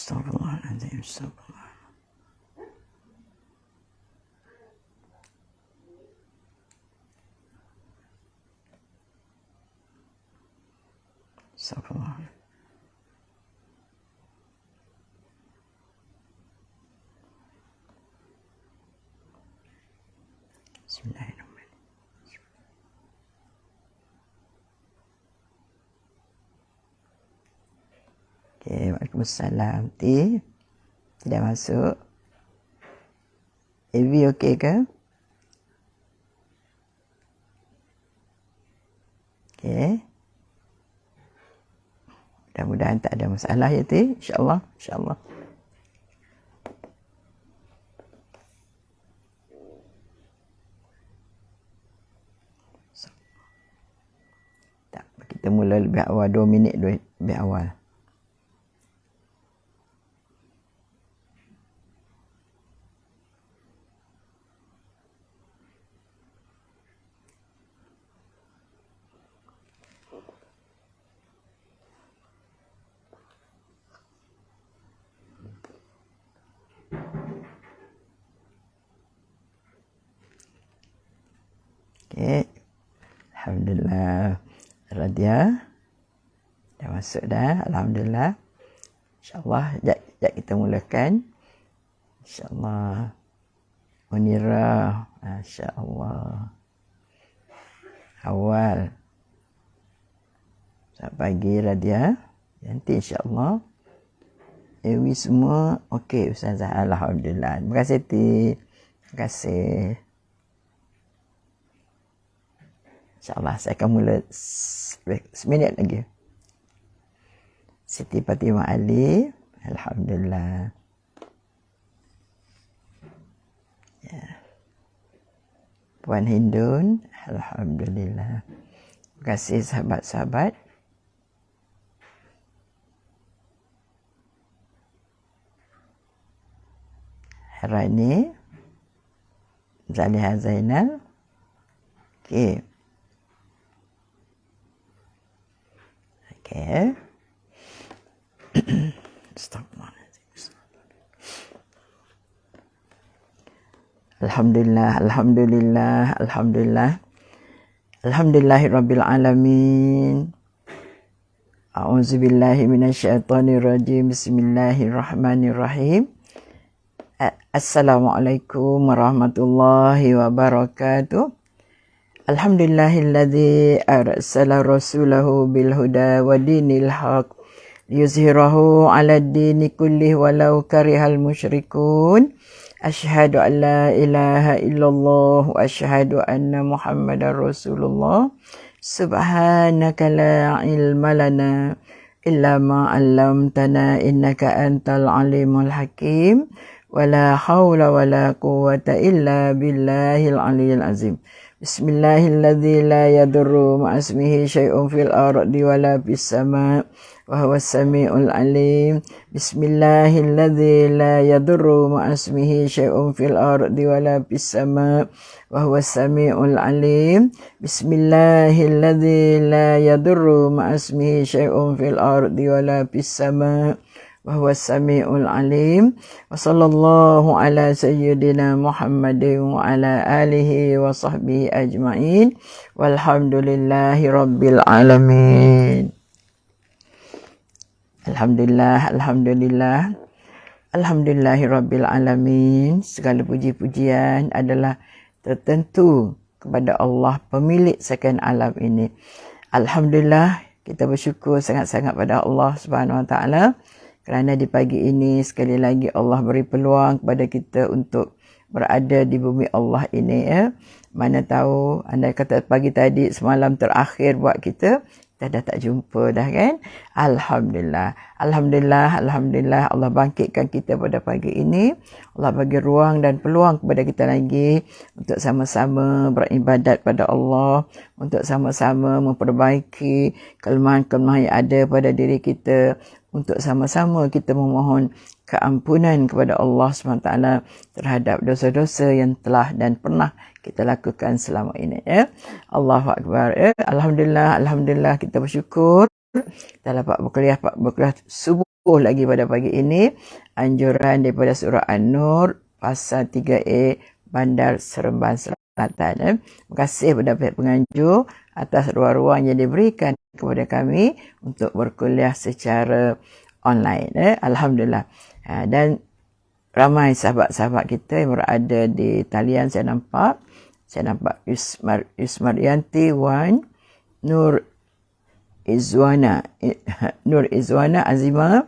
Astagfirullahaladzim. Astagfirullah. Astagfirullah. Bismillahirrahmanirrahim. Okay, waalaikumsalam. Tidak masuk. Evi okey ke? Okey. Mudah-mudahan tak ada masalah ya Ti. InsyaAllah. InsyaAllah. Tak, kita mula lebih awal 2 minit lebih awal. Okay. Alhamdulillah. Radia dah masuk dah. Alhamdulillah. InsyaAllah sekejap kita mulakan. InsyaAllah. Munira. InsyaAllah. Awal. Selamat pagi Radia. Nanti insyaAllah. Ewi semua okey Ustazah. Alhamdulillah. Terima kasih Ti. Terima kasih. InsyaAllah saya akan mula seminit lagi. Siti Fatimah Ali. Alhamdulillah. Ya. Puan Hindun. Alhamdulillah. Terima kasih sahabat-sahabat. Harani. Zaliha Zainal. Okey. Okay. Alhamdulillah, alhamdulillah, alhamdulillah. Alhamdulillahirabbil alamin. A'udzubillahi minasyaitonir rajim. Bismillahirrahmanirrahim. Assalamualaikum warahmatullahi wabarakatuh. Alhamdulillahilladzi arsala rasulahu bil huda wa dinil haq liyuzhirahu 'alad dini kullih walau karihal musyrikun. Asyhadu an la ilaha illallah wa asyhadu anna Muhammadar Rasulullah. Subhanaka la ilma lana illa ma 'allamtana innaka antal alimul hakim. Wala haula wala quwwata illa billahil aliyyil azim. Bismillahilladzi la yadurru ma'asmihi syai'un fil ardi wala fis sama' wa huwas samiul alim. Bismillahilladzi la yadurru ma'asmihi syai'un fil ardi wala fis sama' wa huwas samiul alim. Bismillahilladzi la yadurru ma'asmihi syai'un fil ardi wala fis sama' wa huwas samiul alim. Wa sallallahu ala sayyidina Muhammadin wa ala alihi wa sahbihi ajma'in. Walhamdulillahi rabbil alamin. Alhamdulillah, alhamdulillah. Alhamdulillahi rabbil alamin. Segala puji-pujian adalah tertentu kepada Allah, pemilik sekalian alam ini. Alhamdulillah, kita bersyukur sangat-sangat pada Allah Subhanahu wa taala. Kerana di pagi ini sekali lagi Allah beri peluang kepada kita untuk berada di bumi Allah ini ya. Mana tahu anda kata pagi tadi semalam terakhir buat kita dah tak jumpa dah kan. Alhamdulillah. Alhamdulillah, alhamdulillah Allah bangkitkan kita pada pagi ini. Allah bagi ruang dan peluang kepada kita lagi untuk sama-sama beribadat pada Allah, untuk sama-sama memperbaiki kelemahan-kelemahan yang ada pada diri kita, untuk sama-sama kita memohon keampunan kepada Allah SWT terhadap dosa-dosa yang telah dan pernah kita lakukan selama ini ya. Allahu Akbar ya. Alhamdulillah, alhamdulillah kita bersyukur kita dapat berkuliah subuh lagi pada pagi ini anjuran daripada surah An-Nur pasal 3A Bandar Seremban Selatan. Terima kasih kepada pihak penganjur atas ruang-ruang yang diberikan kepada kami untuk berkuliah secara online. Alhamdulillah. Dan ramai sahabat-sahabat kita yang berada di talian saya nampak Yusmarianti Wan, Nur Izwana Azima,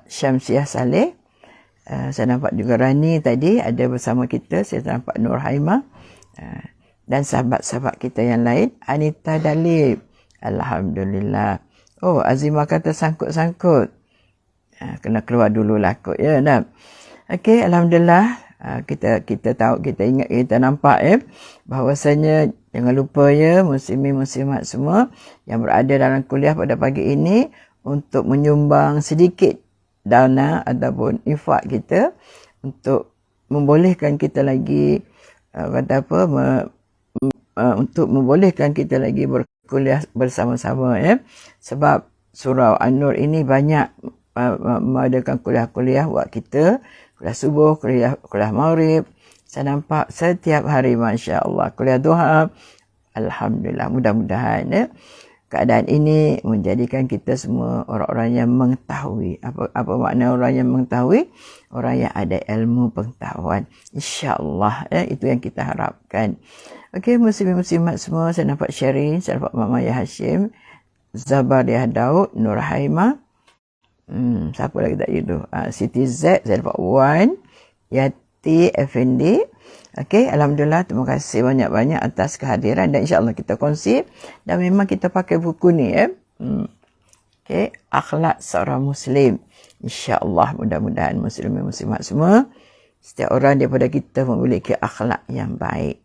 Syamsiah Saleh, saya nampak juga Rani tadi ada bersama kita, saya nampak Nur Haimah, dan sahabat-sahabat kita yang lain, Anita Dalib, Alhamdulillah. Oh, Azima kata sangkut-sangkut, kena keluar dulu lah kot ya. Okey, Alhamdulillah. Kita tahu, kita ingat, kita nampak bahawasanya jangan lupa ya muslimin-muslimat semua yang berada dalam kuliah pada pagi ini untuk menyumbang sedikit dana ataupun infak kita untuk membolehkan kita lagi untuk membolehkan kita lagi berkuliah bersama-sama sebab surau An-Nur ini banyak mengadakan kuliah-kuliah buat kita, kuliah subuh, kuliah maghrib. Saya nampak setiap hari, Masya Allah, kuliah duha. Alhamdulillah, mudah-mudahan keadaan ini menjadikan kita semua orang-orang yang mengetahui. Apa makna orang yang mengetahui? Orang yang ada ilmu pengetahuan. InsyaAllah, itu yang kita harapkan. Okey, muslim-muslimat semua, saya nampak Syarin, saya nampak Mama Yah Hashim, Zabariah Daud, Nur Haimah, siapa lagi tak itu? Siti Z, saya dapat Wan, Yati Effendi. Okey, Alhamdulillah, terima kasih banyak-banyak atas kehadiran dan insyaAllah kita kongsi dan memang kita pakai buku ni Okey, Akhlak Seorang Muslim. InsyaAllah, mudah-mudahan muslimin muslimat semua, setiap orang daripada kita memiliki akhlak yang baik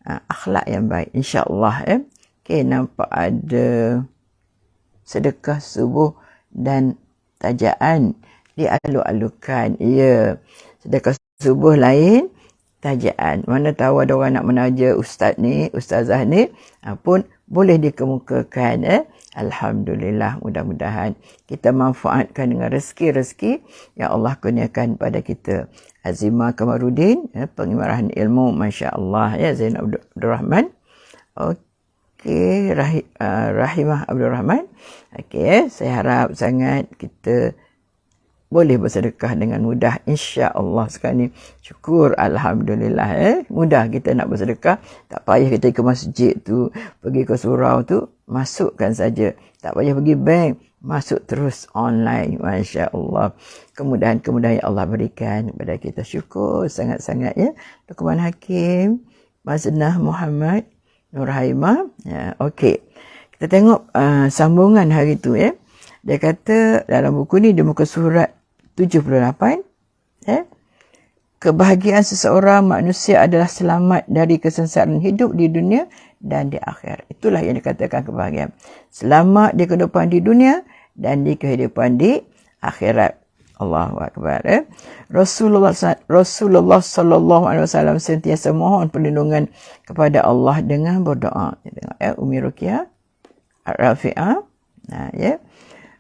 akhlak yang baik, insyaAllah Okey, nampak ada sedekah subuh dan tajaan dialu-alukan. Ya, sedekah subuh lain, tajaan. Mana tahu ada orang nak menaja ustaz ni, ustazah ni, pun boleh dikemukakan. Alhamdulillah, mudah-mudahan kita manfaatkan dengan rezeki-rezeki yang Allah kurniakan pada kita. Azimah Kamarudin, pengimarahan ilmu, Masya Allah, Zainab Abdul Rahman. Okey, Rahimah Abdul Rahman. Okey, saya harap sangat kita boleh bersedekah dengan mudah, insya-Allah. Sekarang ni syukur, alhamdulillah mudah kita nak bersedekah, tak payah kita ke masjid tu, pergi ke surau tu, masukkan saja, tak payah pergi bank, masuk terus online. Masya-Allah, kemudahan-kemudahan yang Allah berikan kepada kita, syukur sangat-sangat Luqman Hakim, Maznah Muhammad, Nur Haimah. Okey, kita tengok sambungan hari tu Dia kata dalam buku ni, di muka surat 78, kebahagiaan seseorang manusia adalah selamat dari kesengsaraan hidup di dunia dan di akhirat. Itulah yang dikatakan kebahagiaan. Selamat di kehidupan di dunia dan di kehidupan di akhirat. Allahu Akbar. Rasulullah sallallahu alaihi wasallam sentiasa mohon perlindungan kepada Allah dengan berdoa. Tengok Umi Ruqyah Rafi'ah.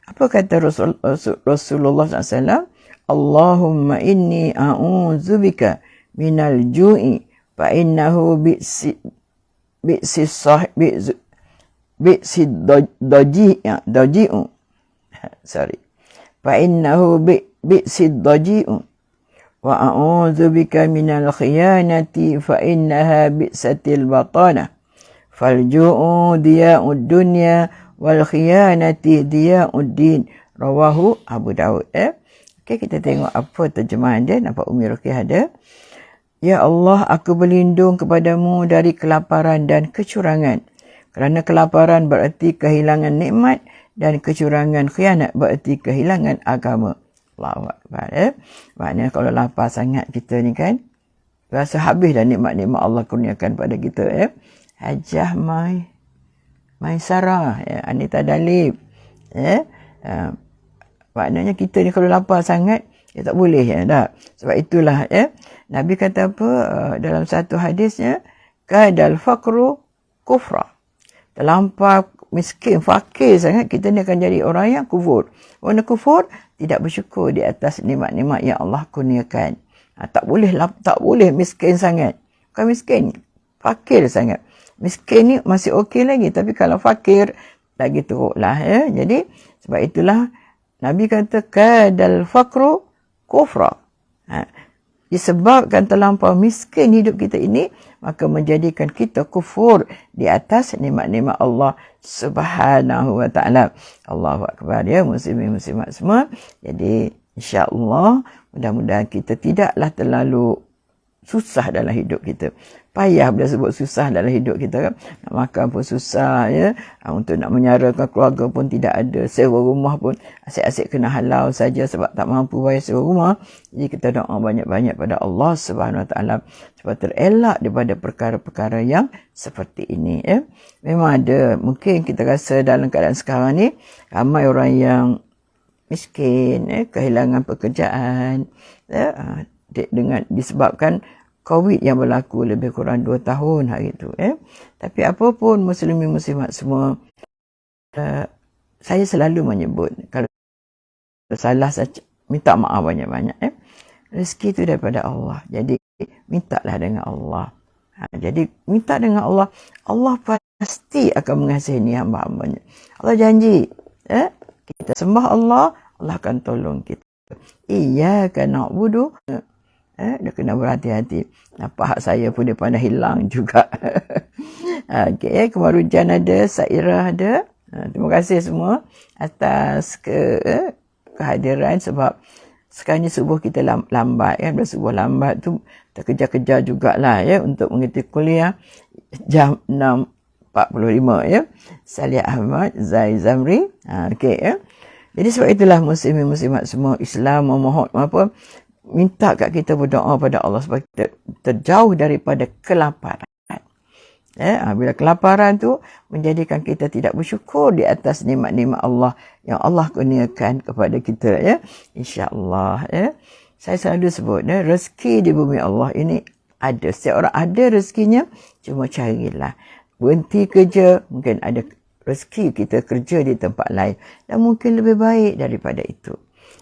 Apa kata Rasulullah SAW? Allahumma inni a'udzubika minal ju'i fa innahu bi'si daji'u. Sorry. Fa innahu bi'si daji'u. Wa a'udzubika minal khiyanati fa innaha bi'satil batanah. Fal ju'u diya'ud dunya wal khiyanati diya'uddin. Rawahu Abu Daud. Okey, kita tengok apa terjemahan dia. Nampak Umi Ruqyah ada. Ya Allah, aku berlindung kepadamu dari kelaparan dan kecurangan. Kerana kelaparan bererti kehilangan nikmat dan kecurangan, khianat bererti kehilangan agama. Allahu Akbar. Maknanya kalau lapar sangat kita ni kan, rasa habis dah nikmat-nikmat Allah kurniakan pada kita. Hajah Maisarah, Anita Dalib. Maknanya kita ni kalau lapar sangat, tak boleh tak? Sebab itulah Nabi kata apa dalam satu hadisnya, kadal faqru kufra. Terlampau miskin, fakir sangat, kita ni akan jadi orang yang kufur. Orang yang kufur tidak bersyukur di atas nikmat-nikmat yang Allah kurniakan. Tak boleh miskin sangat. Bukan miskin, fakir sangat. Miskin ni masih okey lagi, tapi kalau fakir lagi teruklah ya. Jadi sebab itulah Nabi kata kadal fakru kufra. Disebabkan terlampau miskin hidup kita ini, maka menjadikan kita kufur di atas nikmat-nikmat Allah Subhanahu wa taala. Allahu akbar ya, muslimin muslimat semua. Jadi insya-Allah mudah-mudahan kita tidaklah terlalu susah dalam hidup kita. Payah bila sebut susah dalam hidup kita kan. Nak makan pun susah ya. Untuk nak menyarakan keluarga pun tidak ada. Sewa rumah pun asyik-asyik kena halau saja sebab tak mampu bayar sewa rumah. Jadi kita doa banyak-banyak pada Allah Subhanahu Wa Taala supaya terelak daripada perkara-perkara yang seperti ini ya. Memang ada, mungkin kita rasa dalam keadaan sekarang ni ramai orang yang miskin ya, kehilangan pekerjaan ya, dengan disebabkan COVID yang berlaku lebih kurang 2 tahun hari itu. Tapi apapun muslimin muslimat semua, saya selalu menyebut, kalau salah saya minta maaf banyak-banyak. Rezeki itu daripada Allah. Jadi mintalah dengan Allah. Jadi minta dengan Allah. Allah pasti akan mengasihi hamba-hambanya. Allah janji. Kita sembah Allah, Allah akan tolong kita. Iyyaka na'budu. Dia kena berhati-hati. Nampak hak saya pun dia pandai hilang juga. Okey, Kemarujan ada, Sairah ada. Terima kasih semua atas kehadiran sebab sekarang ni subuh kita lambat kan. Bila subuh lambat tu terkejar-kejar jugalah ya untuk mengikuti kuliah jam 6.45 ya. Salih Ahmad, Zai Zamri. Okey ya. Jadi sebab itulah muslimin muslimat semua, Islam memohon apa, minta kat kita berdoa pada Allah supaya kita terjauh daripada kelaparan. Bila kelaparan tu menjadikan kita tidak bersyukur di atas nikmat-nikmat Allah yang Allah kurniakan kepada kita ya. InsyaAllah ya. Saya selalu sebut rezeki di bumi Allah ini ada. Setiap orang ada rezekinya, cuma carilah. Berhenti kerja, mungkin ada rezeki kita kerja di tempat lain dan mungkin lebih baik daripada itu.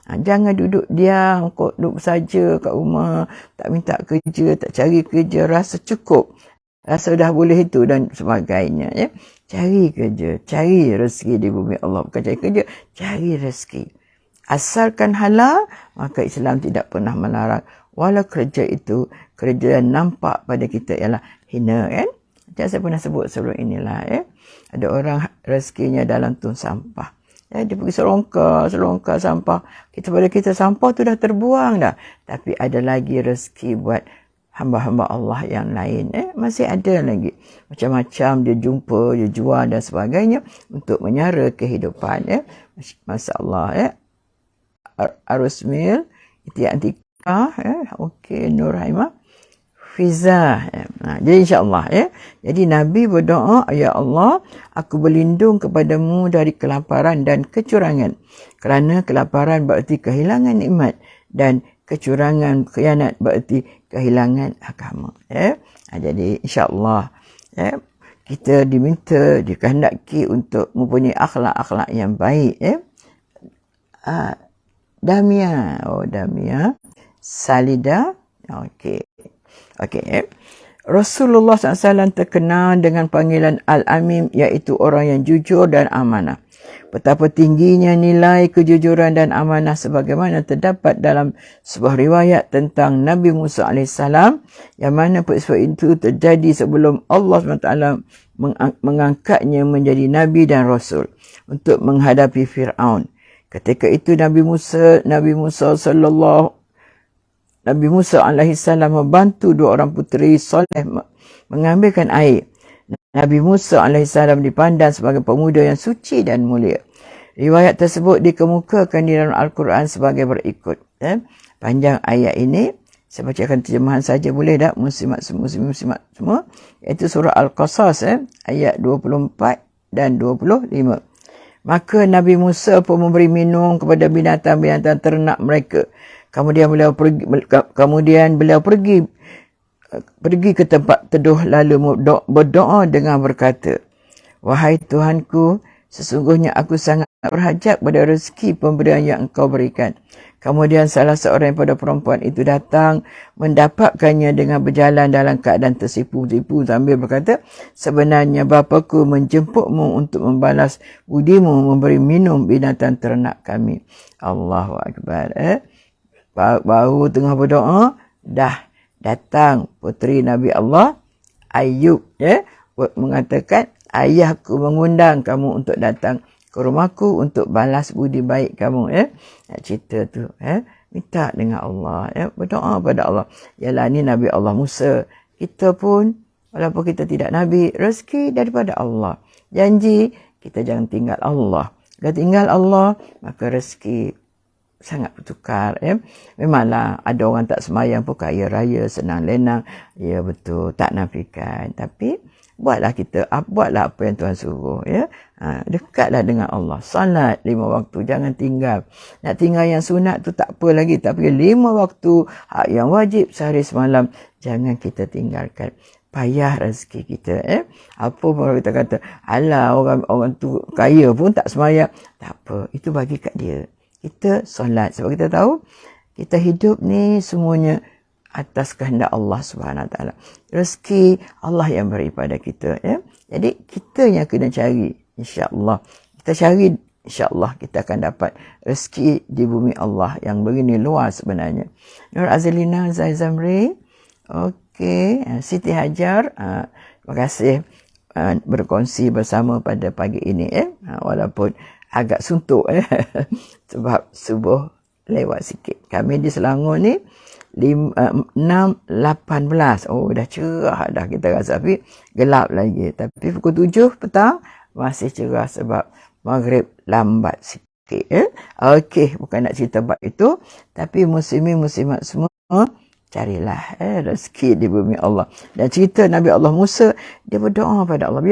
Jangan duduk diam, kok duduk saja kat rumah, tak minta kerja, tak cari kerja, rasa cukup, rasa dah boleh itu dan sebagainya ya. Cari kerja, cari rezeki di bumi Allah. Bukan cari kerja, cari rezeki. Asalkan halal, maka Islam tidak pernah melarang. Walau kerja itu, kerja yang nampak pada kita ialah hina kan. Macam saya pernah sebut sebelum inilah ya. Ada orang rezekinya dalam tong sampah. Dia pergi selongkar sampah. Pada kita sampah tu dah terbuang dah. Tapi ada lagi rezeki buat hamba-hamba Allah yang lain. Masih ada lagi. Macam-macam dia jumpa, dia jual dan sebagainya untuk menyara kehidupan. Masya Allah. Arusmil, Iti Antika. Okey, Nur Haimah. Fiza. Jadi insyaAllah Jadi Nabi berdoa, ya Allah, aku berlindung kepadamu dari kelaparan dan kecurangan. Kerana kelaparan berarti kehilangan nikmat dan kecurangan, khianat berarti kehilangan agama. Jadi insyaAllah kita diminta, dikehendaki untuk mempunyai akhlak-akhlak yang baik. Damia. Damia. Salida. Okey. Rasulullah SAW terkenal dengan panggilan Al-Amin, iaitu orang yang jujur dan amanah. Betapa tingginya nilai kejujuran dan amanah sebagaimana terdapat dalam sebuah riwayat tentang Nabi Musa AS, yang mana peristiwa itu terjadi sebelum Allah SWT mengangkatnya menjadi Nabi dan Rasul untuk menghadapi Fir'aun. Ketika itu Nabi Musa AS membantu 2 orang puteri soleh mengambilkan air. Nabi Musa AS dipandang sebagai pemuda yang suci dan mulia. Riwayat tersebut dikemukakan di dalam Al-Quran sebagai berikut. Panjang ayat ini, saya bacakan terjemahan saja boleh tak muslimat semua? Iaitu surah Al-Qasas ayat 24 dan 25. Maka Nabi Musa pun memberi minum kepada binatang-binatang ternak mereka. Kemudian beliau pergi ke tempat teduh lalu berdoa dengan berkata, Wahai Tuhanku, sesungguhnya aku sangat berhajat pada rezeki pemberian yang engkau berikan. Kemudian salah seorang daripada perempuan itu datang, mendapatkannya dengan berjalan dalam keadaan tersipu-sipu sambil berkata, sebenarnya bapaku menjemputmu untuk membalas budimu memberi minum binatang ternak kami. Allahu Akbar. Baru tengah berdoa, dah datang puteri Nabi Allah Ayub, mengatakan, ayahku mengundang kamu untuk datang ke rumahku untuk balas budi baik kamu. Nak cerita tu, minta dengan Allah, berdoa pada Allah. Yalah, ni Nabi Allah Musa. Kita pun, walaupun kita tidak Nabi, rezeki daripada Allah. Janji, kita jangan tinggal Allah. Kalau tinggal Allah, maka rezeki sangat bertukar. Memanglah ada orang tak semayang pun kaya raya, senang lenang. Ya betul, tak nafikan. Tapi buatlah apa yang Tuhan suruh. Dekatlah dengan Allah. Salat 5 waktu, jangan tinggal. Nak tinggal yang sunat tu tak apa lagi, tapi 5 waktu yang wajib sehari semalam jangan kita tinggalkan. Payah rezeki kita. Apa pun kita kata, alah orang tu kaya pun tak semayang. Tak apa, itu bagi kat dia. Kita solat sebab kita tahu kita hidup ni semuanya atas kehendak Allah Subhanahu Wa Taala. Rezeki Allah yang beri pada kita. Jadi kita yang kena cari, insya-Allah. Kita cari, insya-Allah kita akan dapat rezeki di bumi Allah yang begini luas sebenarnya. Nur Azlina Zaizamri, okey, Siti Hajar, terima kasih berkongsi bersama pada pagi ini. Walaupun agak suntuk sebab subuh lewat sikit. Kami di Selangor ni 6.18. Oh, dah cerah dah kita rasa, tapi gelap lagi. Tapi pukul 7 petang masih cerah sebab maghrib lambat sikit. Okey, bukan nak cerita bab itu, tapi muslimin-muslimat semua carilah rezeki di bumi Allah. Dan cerita Nabi Allah Musa, dia berdoa pada Allah.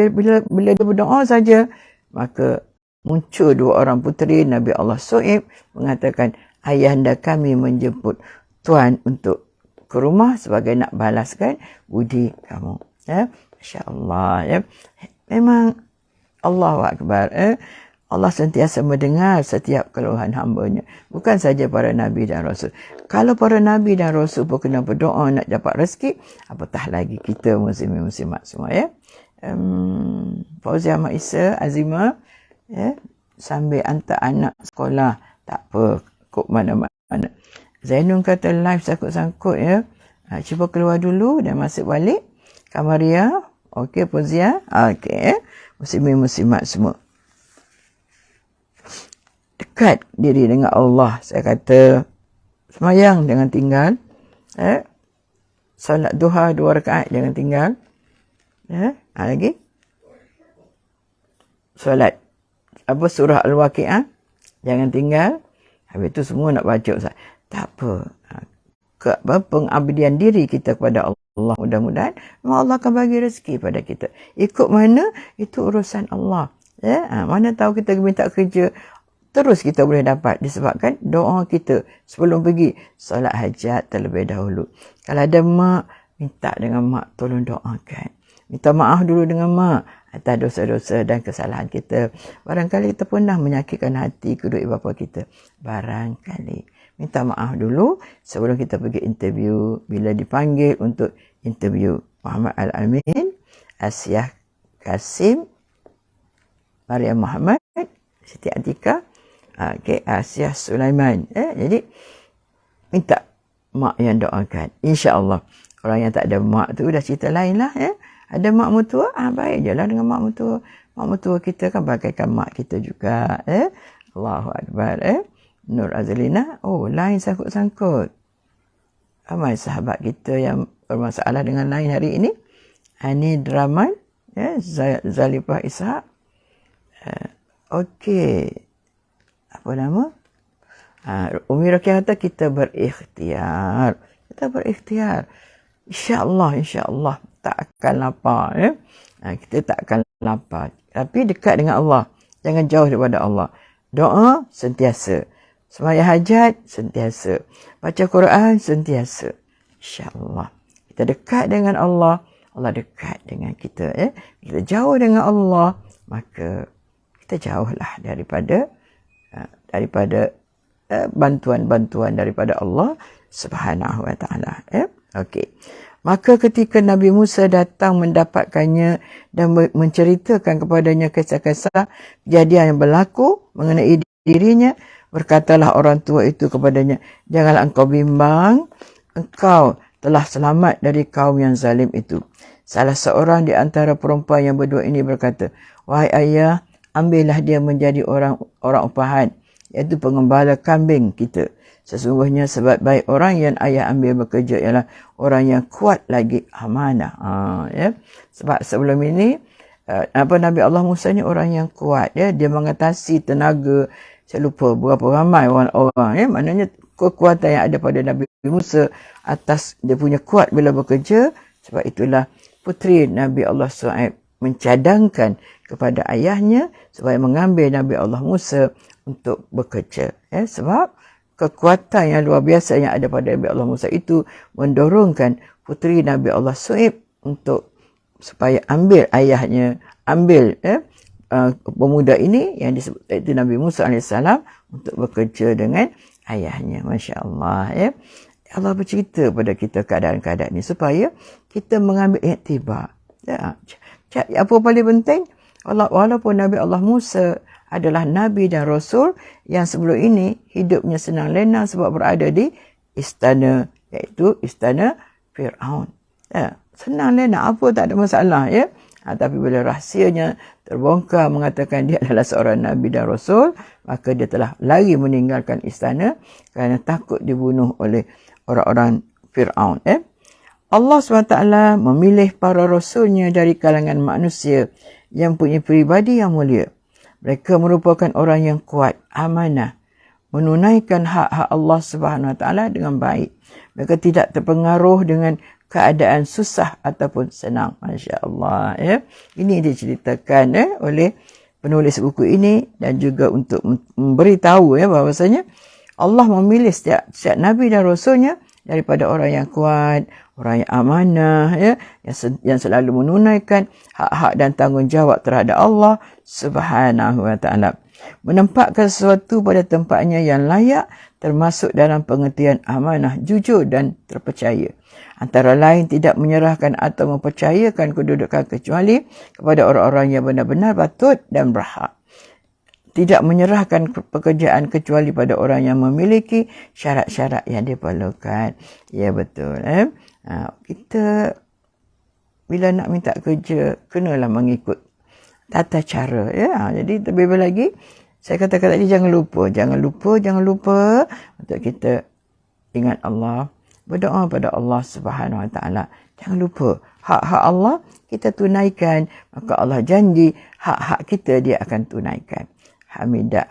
Bila dia berdoa saja, maka muncul 2 orang puteri Nabi Allah Shu'aib mengatakan, ayahanda kami menjemput Tuan untuk ke rumah sebagai nak balaskan budi kamu. Masya Allah. Memang Allahu Akbar. Allah sentiasa mendengar setiap keluhan hamba-Nya. Bukan saja para Nabi dan Rasul. Kalau para Nabi dan Rasul pun kena berdoa nak dapat rezeki, apatah lagi kita muslimin-muslimat semua. Fauzia Ahmad Isa Azimah, sambil hantar anak sekolah, tak apa, kok mana-mana. Zainul kata live sangkut-sangkut. Cuba keluar dulu dan masuk balik. Kamaria, okey, Fauzia, okey. Muslimin-muslimat semua, dekat diri dengan Allah. Saya kata semayang jangan tinggal. Salat duha 2 rakaat jangan tinggal. Lagi solat surah Al-Waqi'ah jangan tinggal. Habis tu semua nak baca, Ustaz. Tak apa. Pengabdian diri kita kepada Allah, mudah-mudahan Allah akan bagi rezeki pada kita. Ikut mana, itu urusan Allah. Mana tahu kita minta kerja, terus kita boleh dapat disebabkan doa kita sebelum pergi solat hajat terlebih dahulu. Kalau ada mak, minta dengan mak, tolong doakan. Minta maaf dulu dengan mak atas dosa-dosa dan kesalahan kita. Barangkali kita pernah menyakitkan hati kedua ibu bapa kita. Barangkali. Minta maaf dulu sebelum kita pergi interview. Bila dipanggil untuk interview, Muhammad Al-Amin, Asyah Kasim, Maryam Muhammad, Siti Atika, Asyah Sulaiman. Jadi, minta mak yang doakan. InsyaAllah. Orang yang tak ada mak tu dah cerita lain lah. Ada mak mertua, baik je lah dengan mak mertua. Mak mertua kita kan bagaikan mak kita juga. Allahu Akbar. Nur Azlina, lain sangkut-sangkut. Ramai sahabat kita yang bermasalah dengan lain hari ini. Ani Draman, Zalifah Ishak. Okey. Apa nama? Umi Rakyat kata kita berikhtiar. InsyaAllah tak akan lapar. Kita tak akan lapar. Tapi dekat dengan Allah. Jangan jauh daripada Allah. Doa sentiasa. Sembahyang hajat sentiasa. Baca Quran sentiasa. InsyaAllah. Kita dekat dengan Allah. Allah dekat dengan kita. Kita jauh dengan Allah. maka kita jauhlah daripada bantuan-bantuan daripada Allah Subhanahu wa taala. Okey. Maka ketika Nabi Musa datang mendapatkannya dan menceritakan kepadanya kisah-kisah kejadian yang berlaku mengenai dirinya, berkatalah orang tua itu kepadanya, janganlah engkau bimbang, engkau telah selamat dari kaum yang zalim itu. Salah seorang di antara perempuan yang berdua ini berkata, wahai ayah, ambillah dia menjadi orang upahan, iaitu pengembala kambing kita. Sesungguhnya sebab baik orang yang ayah ambil bekerja ialah orang yang kuat lagi amanah. Sebab sebelum ini Nabi Allah Musa ni orang yang kuat, dia mengatasi tenaga, saya lupa berapa ramai orang-orang, maknanya kekuatan yang ada pada Nabi Musa atas dia punya kuat bila bekerja. Sebab itulah puteri Nabi Allah Shu'aib mencadangkan kepada ayahnya supaya mengambil Nabi Allah Musa untuk bekerja. Sebab kekuatan yang luar biasa yang ada pada Nabi Allah Musa itu mendorongkan puteri Nabi Allah Shu'aib untuk supaya ayahnya ambil pemuda ini yang disebut itu Nabi Musa AS untuk bekerja dengan ayahnya. Masya Allah. Allah bercerita pada kita keadaan-keadaan ini supaya kita mengambil iktibar. Apa paling penting? Walaupun Nabi Allah Musa adalah Nabi dan Rasul yang sebelum ini hidupnya senang lenang sebab berada di istana, iaitu istana Fir'aun. Senang lenang, apa tak ada masalah. Tapi bila rahsianya terbongkar mengatakan dia adalah seorang Nabi dan Rasul, maka dia telah lari meninggalkan istana kerana takut dibunuh oleh orang-orang Fir'aun. Allah SWT memilih para rasulnya dari kalangan manusia yang punya pribadi yang mulia. Mereka merupakan orang yang kuat, amanah, menunaikan hak-hak Allah Subhanahu Wa Taala dengan baik. Mereka tidak terpengaruh dengan keadaan susah ataupun senang. Masya Allah. Ini diceritakan oleh penulis buku ini dan juga untuk memberitahu bahawasanya Allah memilih setiap Nabi dan Rasulnya daripada orang yang kuat, orang yang amanah, yang selalu menunaikan hak-hak dan tanggungjawab terhadap Allah Subhanahu Wa Taala. Menempatkan sesuatu pada tempatnya yang layak termasuk dalam pengertian amanah, jujur dan terpercaya. Antara lain tidak menyerahkan atau mempercayakan kedudukan kecuali kepada orang-orang yang benar-benar patut dan berhak. Tidak menyerahkan pekerjaan kecuali pada orang yang memiliki syarat-syarat yang diperlukan. Ya, betul. Kita bila nak minta kerja, kenalah mengikut tata cara. Jadi terlebih lagi, saya katakan tadi, jangan lupa untuk kita ingat Allah, berdoa pada Allah Subhanahu Wa Taala. Jangan lupa hak-hak Allah kita tunaikan, maka Allah janji hak-hak kita dia akan tunaikan. Hamidah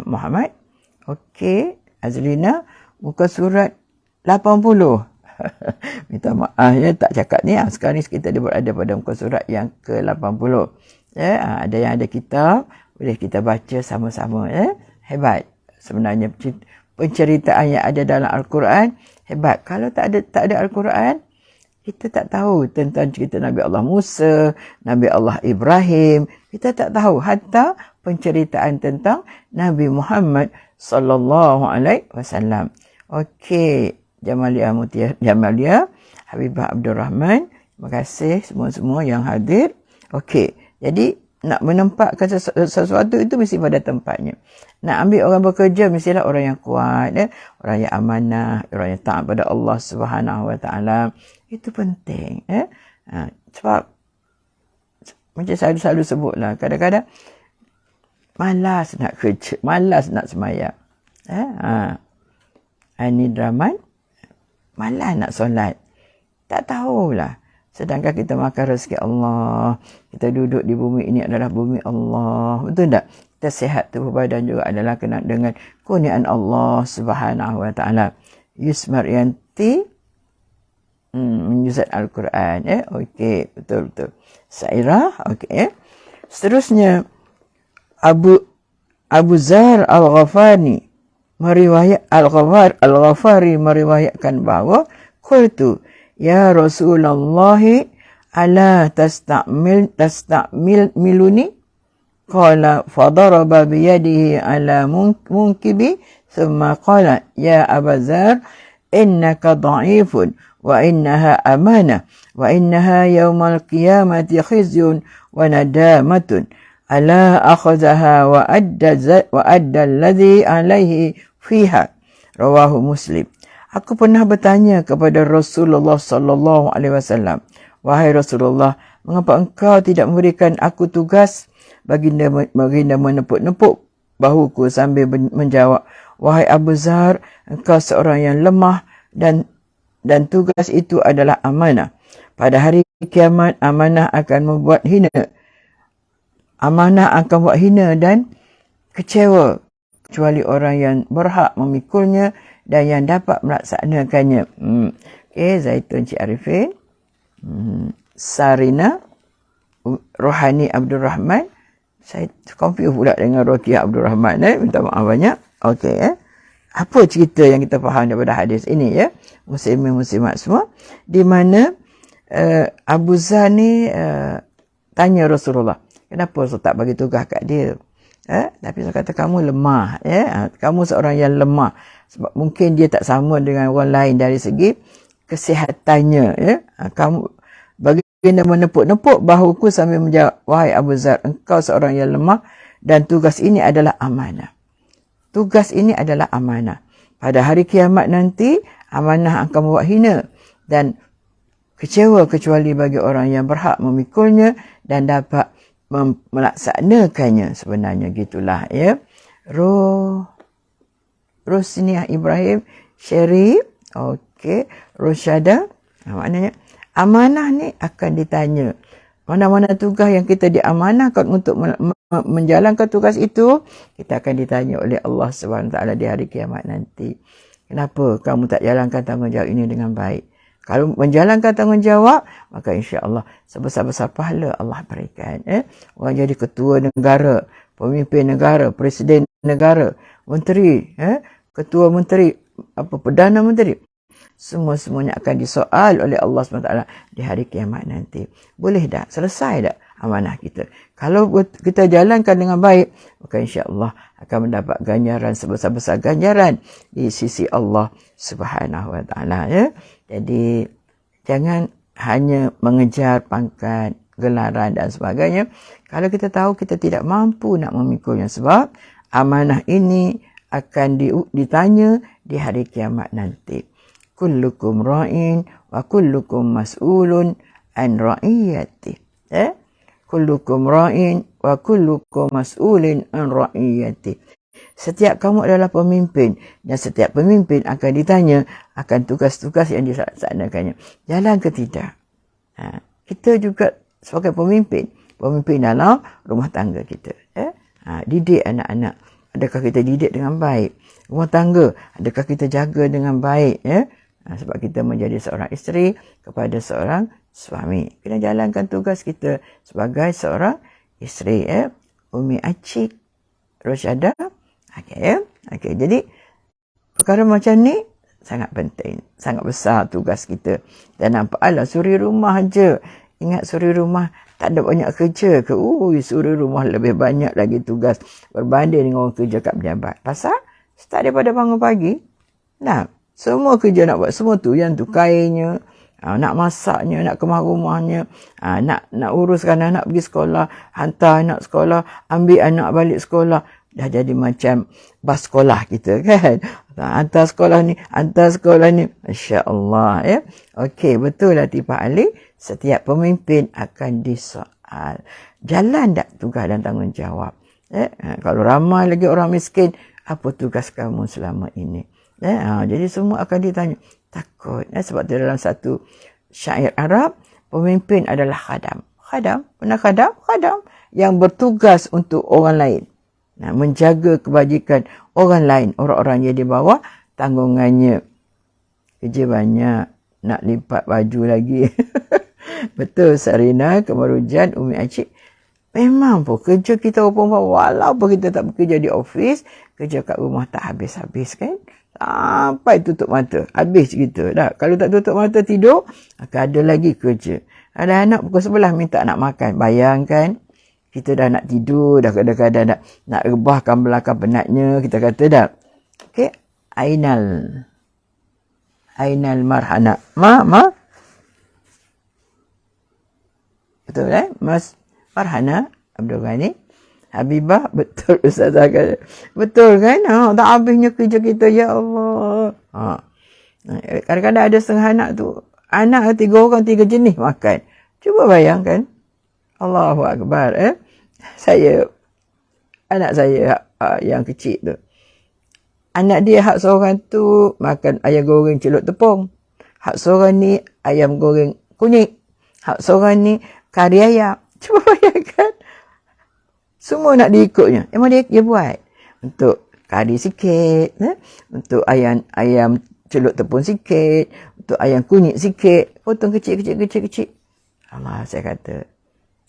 Muhammad. Okey, Azrina, muka surat 80. Minta maaf tak cakap ni. Sekarang ni kita berada pada muka surat yang ke-80. Ada yang ada kitab, boleh kita baca sama-sama. Hebat. Sebenarnya penceritaan yang ada dalam Al-Quran hebat. Kalau tak ada Al-Quran, kita tak tahu tentang cerita Nabi Allah Musa, Nabi Allah Ibrahim. Kita tak tahu hatta penceritaan tentang Nabi Muhammad sallallahu alaihi wasallam. Okey, Jamalia, Habibah Abdul Rahman, terima kasih semua-semua yang hadir. Okey, jadi nak menempatkan sesuatu itu mesti pada tempatnya. Nak ambil orang bekerja mestilah orang yang kuat, orang yang amanah, orang yang taat pada Allah Subhanahu Wa Taala. Itu penting. Sebab macam saya selalu sebutlah, kadang-kadang malas nak kerja, malas nak sembahyang. Ani Rahman malas nak solat. Tak tahulah. Sedangkan kita makan rezeki Allah, kita duduk di bumi ini adalah bumi Allah. Betul tak? Kita sihat tubuh badan juga adalah kena dengan kurniaan Allah Subhanahu Wa Taala. Yusmar Yanti menyusat Al-Quran. Okey, betul. Sairah, okey. Seterusnya Abu Zar Al-Ghafari meriwayatkan bahawa qultu ya Rasulullah ala tasta'miluni qala fadaraba biyadihi ala munkibi thumma qala ya abazar innaka dha'ifun wa innaha amanah wa innaha yawmal qiyamati khizyun wa nadamatun ala akhadhaha wa adda alladhi alaihi fiha. Rawahu Muslim. Aku pernah bertanya kepada Rasulullah sallallahu alaihi wasallam, wahai Rasulullah, mengapa engkau tidak memberikan aku tugas? Baginda menepuk-nepuk bahuku sambil menjawab, wahai Abu Zar, engkau seorang yang lemah dan tugas itu adalah amanah. Pada hari kiamat, amanah akan membuat hina. Amanah akan buat hina dan kecewa, kecuali orang yang berhak memikulnya dan yang dapat melaksanakannya. Okay, Zaitun Cik Arifin, Sarina Rohani Abdul Rahman. Saya confuse pula dengan Rokiah Abdul Rahman. Minta maaf banyak. Okey. Apa cerita yang kita faham daripada hadis ini ya? Muslimin muslimat semua. Di mana Abu Zar ni tanya Rasulullah, kenapa Rasul tak bagi tugas kat dia? Tapi saya kata kamu lemah. Ya? Kamu seorang yang lemah. Sebab mungkin dia tak sama dengan orang lain dari segi kesihatannya. Ya? Kamu baginda menepuk-nepuk bahuku sambil menjawab, wahai Abu Zar, engkau seorang yang lemah dan tugas ini adalah amanah. Tugas ini adalah amanah. Pada hari kiamat nanti, amanah akan membuat hina dan kecewa kecuali bagi orang yang berhak memikulnya dan dapat melaksanakannya. Sebenarnya gitulah ya. Rosniah Ibrahim Sherif. Okey. Rosyada. Maknanya amanah ni akan ditanya. Mana-mana tugas yang kita diamanahkan untuk menjalankan tugas itu, kita akan ditanya oleh Allah SWT di hari kiamat nanti. Kenapa kamu tak jalankan tanggungjawab ini dengan baik? Kalau menjalankan tanggungjawab, maka insya-Allah sebesar-besar pahala Allah berikan. Orang jadi ketua negara, pemimpin negara, presiden negara, menteri, ketua menteri, Perdana Menteri. Semuanya akan disoal oleh Allah SWT di hari kiamat nanti. Boleh tak? Selesai tak amanah kita? Kalau kita jalankan dengan baik, maka insya-Allah akan mendapat ganjaran sebesar-besar ganjaran di sisi Allah Subhanahu Wa Taala. Ya? Jadi jangan hanya mengejar pangkat, gelaran dan sebagainya. Kalau kita tahu kita tidak mampu nak memikulnya, sebab amanah ini akan ditanya di hari kiamat nanti. Kullukum ra'in wa kullukum mas'ulun an ra'iyati. Kullukum ra'in wa kullukum mas'ulun an ra'iyati. Setiap kamu adalah pemimpin dan setiap pemimpin akan ditanya akan tugas-tugas yang dilaksanakannya. Jalan ke tidak? Kita juga sebagai pemimpin dalam rumah tangga kita. Didik anak-anak. Adakah kita didik dengan baik? Rumah tangga, adakah kita jaga dengan baik? Sebab kita menjadi seorang isteri kepada seorang suami. Kena jalankan tugas kita sebagai seorang isteri. Umi Acik Rosyada. Okey. Jadi perkara macam ni sangat penting, sangat besar tugas kita. Dan nampaklah suri rumah je. Ingat suri rumah tak ada banyak kerja ke? Suri rumah lebih banyak lagi tugas berbanding dengan orang kerja kat pejabat. Pasal start daripada bangun pagi. Semua kerja nak buat, semua tu. Yang tu kainnya, nak masaknya, nak kemas rumahnya, nak uruskan anak pergi sekolah, hantar anak sekolah, ambil anak balik sekolah. Dah jadi macam bas sekolah kita kan. Hantar sekolah ni, Masya Allah ya. Okey, betul Latifah Ali. Setiap pemimpin akan disoal. Jalan tak tugas dan tanggungjawab? Kalau ramai lagi orang miskin, apa tugas kamu selama ini? Jadi semua akan ditanya. Takut. Sebab tu dalam satu syair Arab, pemimpin adalah khadam. Khadam? Pernah khadam? Khadam. Yang bertugas untuk orang lain. Menjaga kebajikan orang lain. Orang-orang yang di bawah tanggungannya. Kerja banyak. Nak lipat baju lagi. Betul Sarina, Kemarujan, Umi Acik. Memang pun kerja kita perempuan, walaupun kita tak bekerja di ofis, kerja kat rumah tak habis-habis kan. Sampai tutup mata. Habis cerita dah. Kalau tak tutup mata tidur, akan ada lagi kerja. Ada anak pukul 11 minta nak makan. Bayangkan, kita dah nak tidur, dah kadang-kadang nak rebahkan belakang penatnya, kita kata dah. Okey, Ainal Marhana. Betul Mas Marhana Abdul Ghani Habibah, betul Ustazah kata. Betul kan? Tak habisnya kerja kita, ya Allah. Kadang-kadang ada setengah anak tu, anak 3 orang 3 jenis makan. Cuba bayangkan. Allahu Akbar. Anak saya yang kecil tu, anak dia hak seorang tu makan ayam goreng celup tepung, hak seorang ni ayam goreng kunyit, hak seorang ni kari ayam. Cuba bayangkan, semua nak diikutnya. Memang dia buat untuk kari sikit, untuk ayam celup tepung sikit, untuk ayam kunyit sikit, potong kecil. Allah, saya kata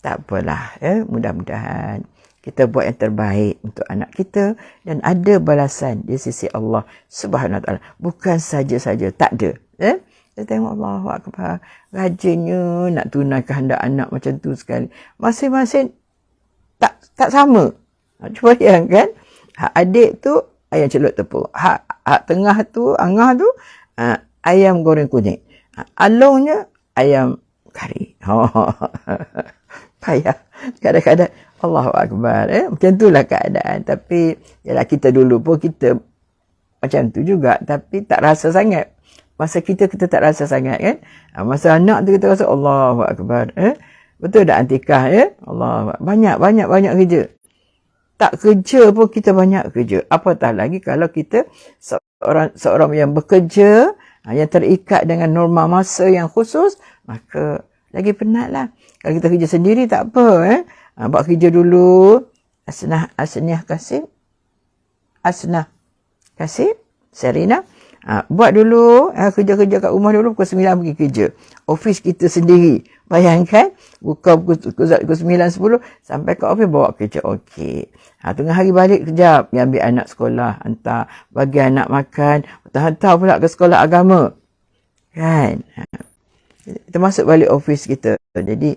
tak apalah, mudah-mudahan kita buat yang terbaik untuk anak kita dan ada balasan di sisi Allah Subhanahu Wa Taala. Bukan saja-saja, tak ada. Kita tengok Allahu Akbar, rajinnya nak tunaikan kehendak anak macam tu sekali. Masing-masing tak sama. Cuba bayangkan, hak adik tu ayam celup tepung, hak tengah tu, angah tu ayam goreng kunyit, alongnya ayam kari. Payah kadang-kadang. Allahu Akbar. Macam itulah keadaan. Tapi yalah, kita dulu pun kita macam tu juga, tapi tak rasa sangat. Masa kita tak rasa sangat kan. Masa anak tu kita rasa Allahu Akbar. Betul tak Antikah Allah, banyak kerja. Tak kerja pun kita banyak kerja. Apatah lagi kalau kita seorang yang bekerja, yang terikat dengan norma masa yang khusus, maka lagi penat lah. Kalau kita kerja sendiri tak apa. Buat kerja dulu. Asnah Kasih Serina. Buat dulu. Kerja-kerja kat rumah dulu. Pukul 9 pergi kerja. Office kita sendiri. Bayangkan. Buka pukul 9, 10. Sampai ke office bawa kerja. Okey. Tengah hari balik kejap. Ambil anak sekolah. Hantar. Bagi anak makan. Hantar pula ke sekolah agama. Kan. Kita masuk balik office kita. Jadi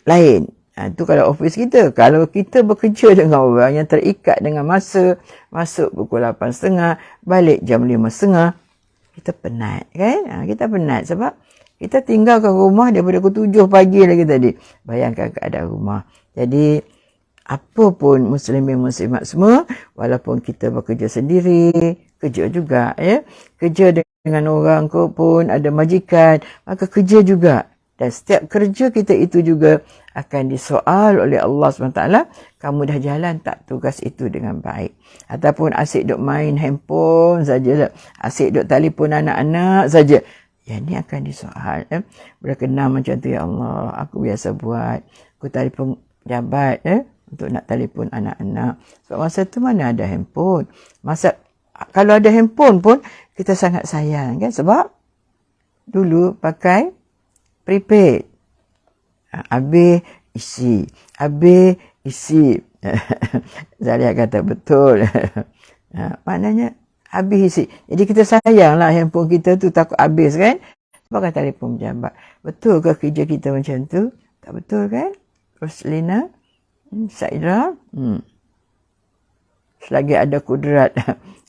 lain. Itu kalau office kita. Kalau kita bekerja dengan orang yang terikat dengan masa, masuk pukul 8.30, balik jam 5.30, kita penat kan? Kita penat sebab kita tinggalkan rumah daripada pukul 7 pagi lagi tadi. Bayangkan keadaan rumah. Jadi apa pun muslimin muslimat semua, walaupun kita bekerja sendiri, kerja juga kerja dengan orang pun ada majikan, maka kerja juga. Dan setiap kerja kita itu juga akan disoal oleh Allah SWT. Kamu dah jalan tak tugas itu dengan baik? Ataupun asyik duk main handphone saja, asyik duk telefon anak-anak saja. Yang ni akan disoal. Berkenaan macam tu, ya Allah, aku biasa buat. Aku telefon jabat untuk nak telefon anak-anak. Sebab masa tu mana ada handphone. Kalau ada handphone pun, kita sangat sayang kan? Sebab dulu pakai prepaid. Habis isi. Zalia kata betul. Maknanya habis isi. Jadi kita sayanglah handphone kita tu, takut habis kan. Pakai telefon pejabat. Betul ke kerja kita macam tu? Tak betul kan? Roslina, Saidra. Selagi ada kudrat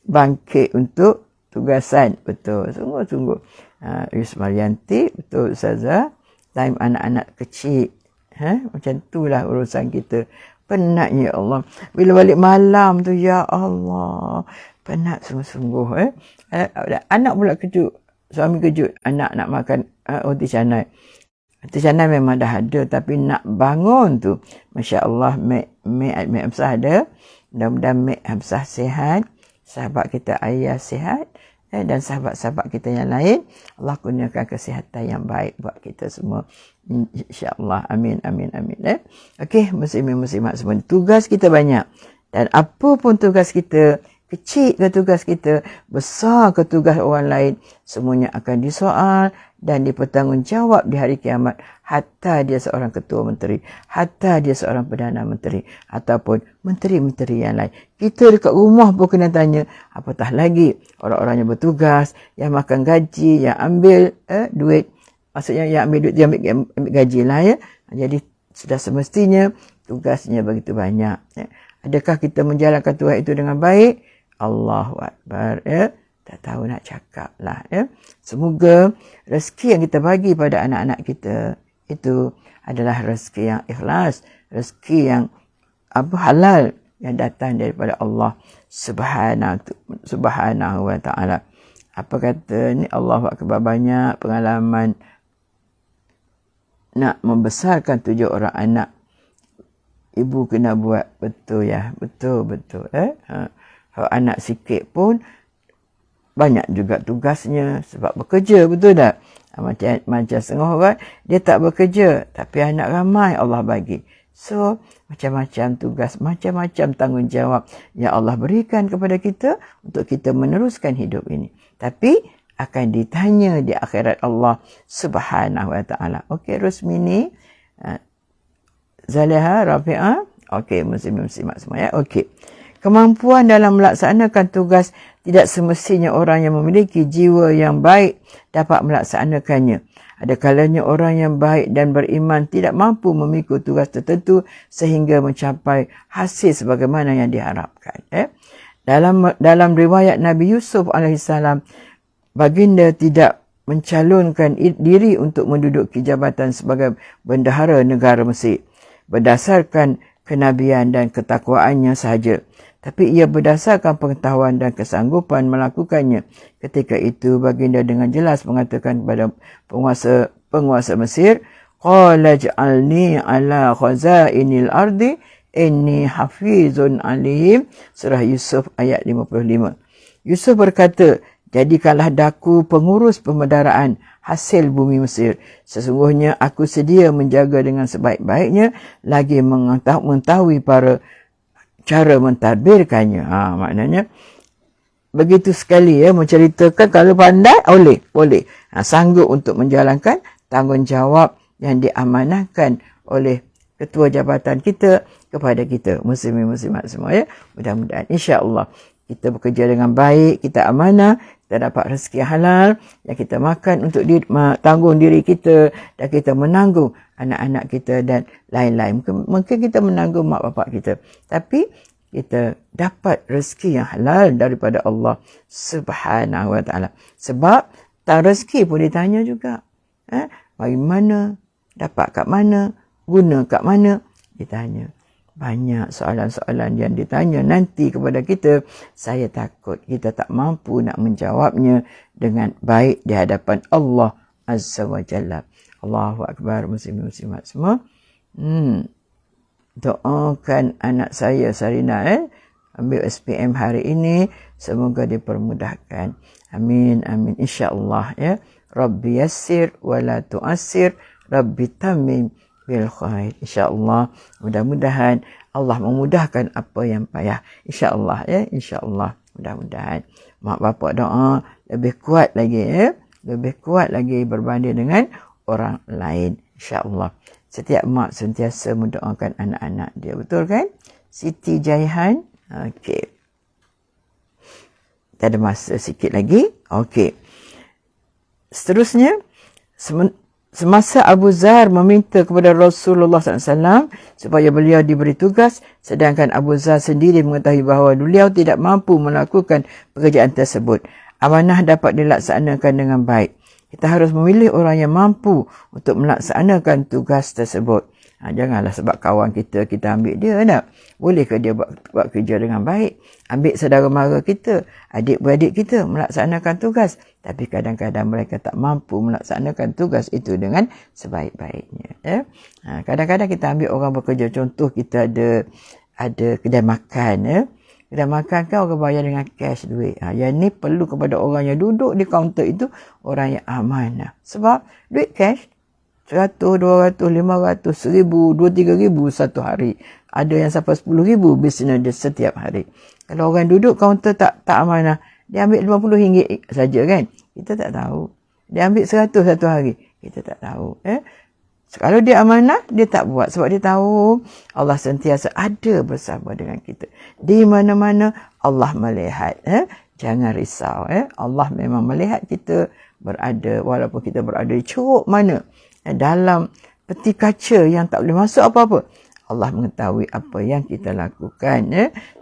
bangkit untuk tugasan. Betul. Sungguh-sungguh. Yusmarianti, betul Ustazah. Time anak-anak kecil. Macam itulah urusan kita. Penatnya, ya Allah. Bila balik malam tu, ya Allah. Penat sungguh-sungguh. Anak pula kejut. Suami kejut. Anak nak makan roti canai. Roti canai memang dah ada. Tapi nak bangun tu. Masya Allah. Mek Hamzah ada. Mudah-mudahan Mek Hamzah sihat. Sahabat kita Ayah sihat. Dan sahabat-sahabat kita yang lain, Allah kurniakan kesihatan yang baik buat kita semua, insya-Allah. Amin. Okey, muslimin muslimat semua, tugas kita banyak, dan apa pun tugas kita, kecil ke tugas kita, besar ke tugas orang lain, semuanya akan disoal dan dipertanggungjawab di hari kiamat. Hatta dia seorang ketua menteri, hatta dia seorang perdana menteri, ataupun menteri-menteri yang lain. Kita dekat rumah pun kena tanya, apatah lagi orang-orang yang bertugas, yang makan gaji, yang ambil duit Maksudnya yang ambil duit dia ambil gaji lah ya. Jadi sudah semestinya tugasnya begitu banyak ya. Adakah kita menjalankan tugas itu dengan baik? Allahu Akbar ya. Tak tahu nak cakap lah ya. Semoga rezeki yang kita bagi pada anak-anak kita itu adalah rezeki yang ikhlas, rezeki yang halal yang datang daripada Allah Subhanahu wa ta'ala. Apa kata ni, Allahu Akbar, banyak pengalaman nak membesarkan 7 orang anak. Ibu kena buat betul ya, betul. Kalau anak sikit pun banyak juga tugasnya sebab bekerja, betul tak? Macam setengah orang dia tak bekerja tapi anak ramai Allah bagi. So macam-macam tugas, macam-macam tanggungjawab yang Allah berikan kepada kita untuk kita meneruskan hidup ini. Tapi akan ditanya di akhirat Allah Subhanahu wa ta'ala. Okey, Rusmini, Zaliha, Rafi'ah. Okey, muslim-muslimat semua ya. Okey. Kemampuan dalam melaksanakan tugas tidak semestinya orang yang memiliki jiwa yang baik dapat melaksanakannya. Ada kalanya orang yang baik dan beriman tidak mampu memikul tugas tertentu sehingga mencapai hasil sebagaimana yang diharapkan. Dalam riwayat Nabi Yusuf alaihissalam, baginda tidak mencalonkan diri untuk menduduki jabatan sebagai bendahara negara Mesir berdasarkan kenabian dan ketakwaannya sahaja, tapi ia berdasarkan pengetahuan dan kesanggupan melakukannya. Ketika itu baginda dengan jelas mengatakan kepada penguasa Mesir, qala ja'alni ala khazainil ardi inni hafizun alim. Surah Yusuf ayat 55. Yusuf berkata, jadikanlah daku pengurus pemedaraan hasil bumi Mesir. Sesungguhnya aku sedia menjaga dengan sebaik-baiknya, lagi mengetahui cara mentadbirkannya. Maknanya begitu sekali ya, menceritakan kalau pandai boleh. Sanggup untuk menjalankan tanggungjawab yang diamanahkan oleh ketua jabatan kita kepada kita, muslimin-muslimat semua ya. Mudah-mudahan insya-Allah kita bekerja dengan baik, kita amanah, kita dapat rezeki halal yang kita makan untuk tanggung diri kita, dan kita menanggung anak-anak kita dan lain-lain. Mungkin kita menanggung mak bapak kita, tapi kita dapat rezeki yang halal daripada Allah Subhanahu wa ta'ala. Sebab tak rezeki pun ditanya juga. Bagi mana, dapat kat mana, guna kat mana, ditanya. Banyak soalan-soalan yang ditanya nanti kepada kita. Saya takut kita tak mampu nak menjawabnya dengan baik di hadapan Allah Azza wa Jalla. Allahu Akbar, muslim-muslimat semua. Doakan anak saya Sarina ambil SPM hari ini, semoga dipermudahkan. Amin, amin, insya-Allah ya. Rabbi yassir wa la tu'assir, Rabbi tammim bil khair. InsyaAllah, mudah-mudahan Allah memudahkan apa yang payah. InsyaAllah ya, insyaAllah. Mudah-mudahan mak bapak doa lebih kuat lagi ya. Lebih kuat lagi berbanding dengan orang lain. InsyaAllah. Setiap mak sentiasa mendoakan anak-anak dia. Betul kan? Siti Jaihan. Okey. Kita ada masa sikit lagi. Okey. Seterusnya, semasa Abu Zar meminta kepada Rasulullah SAW supaya beliau diberi tugas, sedangkan Abu Zar sendiri mengetahui bahawa beliau tidak mampu melakukan pekerjaan tersebut, amanah dapat dilaksanakan dengan baik. Kita harus memilih orang yang mampu untuk melaksanakan tugas tersebut. Janganlah sebab kawan kita ambil dia, tak? Bolehkah dia buat kerja dengan baik? Ambil saudara mara kita, adik-beradik kita melaksanakan tugas. Tapi kadang-kadang mereka tak mampu melaksanakan tugas itu dengan sebaik-baiknya. Ya? Kadang-kadang kita ambil orang bekerja. Contoh kita ada kedai makan. Ya? Kedai makan kan orang bayar dengan cash duit. Yang ni perlu kepada orang yang duduk di kaunter itu, orang yang amanah. Sebab duit cash, 100, 200, 500, 1000, 2-3 ribu satu hari. Ada yang sampai 10,000 bisnes dia setiap hari. Kalau orang duduk kaunter tak amanah, dia ambil RM50 saja kan? Kita tak tahu. Dia ambil 100 satu hari. Kita tak tahu. Kalau dia amanah, dia tak buat. Sebab dia tahu Allah sentiasa ada bersama dengan kita. Di mana-mana Allah melihat. Jangan risau. Allah memang melihat kita berada, walaupun kita berada di ceruk mana, dalam peti kaca yang tak boleh masuk apa-apa, Allah mengetahui apa yang kita lakukan.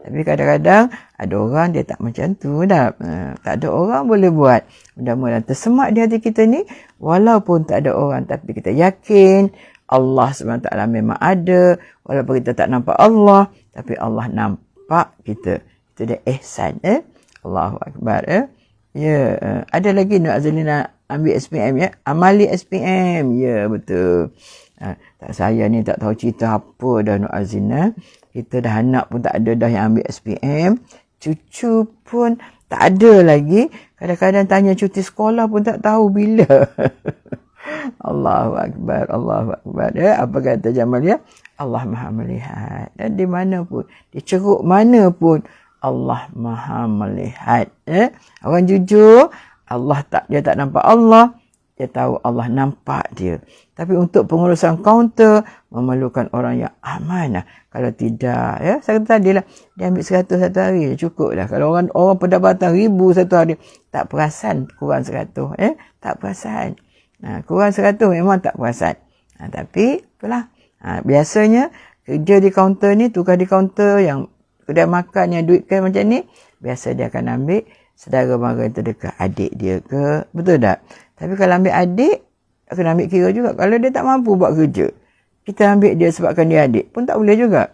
Tapi kadang-kadang ada orang dia tak macam tu dah. Tak ada orang boleh buat. Mudah-mudahan tersemak di hati kita ni, walaupun tak ada orang, tapi kita yakin Allah SWT memang ada. Walaupun kita tak nampak Allah, tapi Allah nampak kita. Itu dia ihsan. Allahu Akbar. Ya, ada lagi Nur Azlina ambil SPM ya. Amali SPM. Ya, betul. Tak, saya ni tak tahu cerita apa dah Nur Azlina. Kita dah anak pun tak ada dah yang ambil SPM. Cucu pun tak ada lagi. Kadang-kadang tanya cuti sekolah pun tak tahu bila. Allahu Akbar, Allahu Akbar. Apa kata Jamal ya? Allah Maha melihat. Dan di mana pun, di ceruk mana pun, Allah Maha melihat. Orang jujur, dia tak nampak Allah, dia tahu Allah nampak dia. Tapi untuk pengurusan kaunter memerlukan orang yang amanah. Kalau tidak, saya kata tadi lah, dia ambil 100 satu hari, cukup dah. Kalau orang pendapatan 1000 satu hari, tak perasan kurang 100. Tak perasan. Kurang 100 memang tak perasan. Tapi, itulah. Biasanya, kerja di kaunter ni, tukar di kaunter yang kedai makan yang duitkan macam ni, biasa dia akan ambil saudara mara yang terdekat, adik dia ke, betul tak? Tapi kalau ambil adik, kena ambil kira juga. Kalau dia tak mampu buat kerja, kita ambil dia sebabkan dia adik, pun tak boleh juga.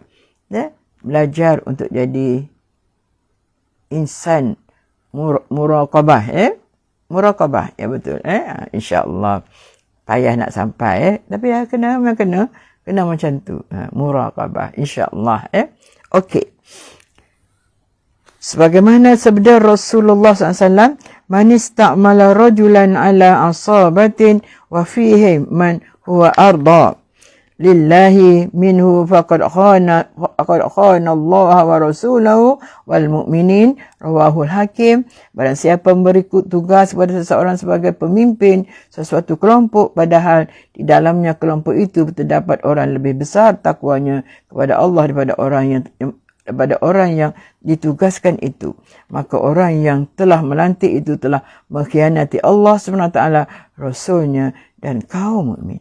Belajar untuk jadi insan muraqabah. Muraqabah, ya betul. InsyaAllah. Payah nak sampai. Tapi ya memang kena macam tu. Muraqabah, insyaAllah. Okey. Sebagaimana sabda Rasulullah SAW, man ista'mala rajulan ala asabatin wa fihi man huwa arda lillahi minhu faqad khana Allah wa rasulahu wal mu'minin, rawahul Hakim. Barang siapa memberi tugas kepada seseorang sebagai pemimpin sesuatu kelompok, padahal di dalamnya kelompok itu terdapat orang lebih besar takwanya kepada Allah daripada orang yang ditugaskan itu, maka orang yang telah melantik itu telah mengkhianati Allah SWT, Rasulnya dan kaum mukmin.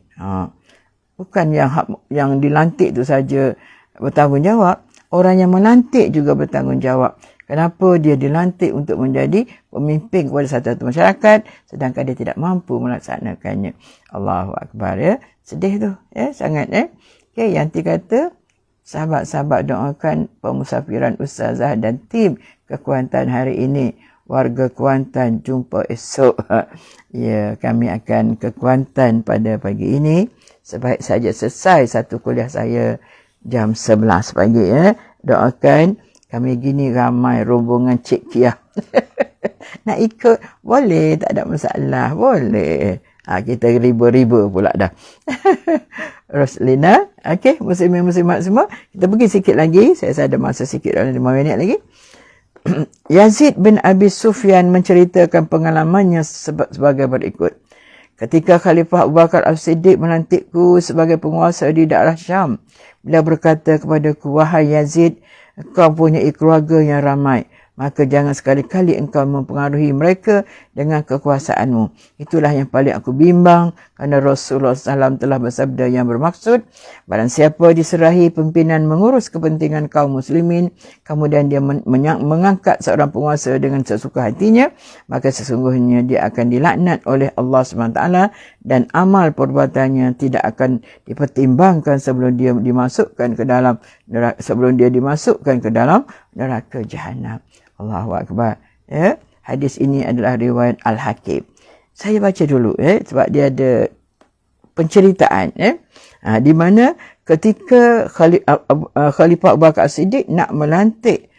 Bukan yang dilantik itu saja bertanggungjawab, orang yang melantik juga bertanggungjawab. Kenapa dia dilantik untuk menjadi pemimpin kepada satu masyarakat, sedangkan dia tidak mampu melaksanakannya. Allahu Akbar. Sedih tu, sangat. Okay, Yanti kata, sahabat-sahabat doakan pemusafiran Ustazah dan tim ke Kuantan hari ini. Warga Kuantan, jumpa esok. Ya, kami akan ke Kuantan pada pagi ini. Sebaik saja selesai satu kuliah saya jam 11 pagi. Doakan kami gini ramai rombongan Cik Kia. Nak ikut? Boleh, tak ada masalah. Boleh. Kita riba-riba pula dah. Roslina. Okey, muslimin-muslimat semua. Kita pergi sikit lagi. Saya ada masa sikit dalam 5 minit lagi. Yazid bin Abi Sufyan menceritakan pengalamannya sebagai berikut. Ketika Khalifah Abu Bakar As-Siddiq melantikku sebagai penguasa di daerah Syam, beliau berkata kepadaku, wahai Yazid, engkau punya keluarga yang ramai, maka jangan sekali-kali engkau mempengaruhi mereka dengan kekuasaanmu. Itulah yang paling aku bimbang, kerana Rasulullah SAW telah bersabda yang bermaksud, barang siapa diserahi pimpinan mengurus kepentingan kaum muslimin, kemudian dia mengangkat seorang penguasa dengan sesuka hatinya, maka sesungguhnya dia akan dilaknat oleh Allah SWT dan amal perbuatannya tidak akan dipertimbangkan sebelum dia dimasukkan ke dalam neraka jahanam. Allahu Akbar. Hadis ini adalah riwayat Al-Hakim. Saya baca dulu sebab dia ada penceritaan di mana ketika Khalifah Abu Bakar As-Siddiq nak melantik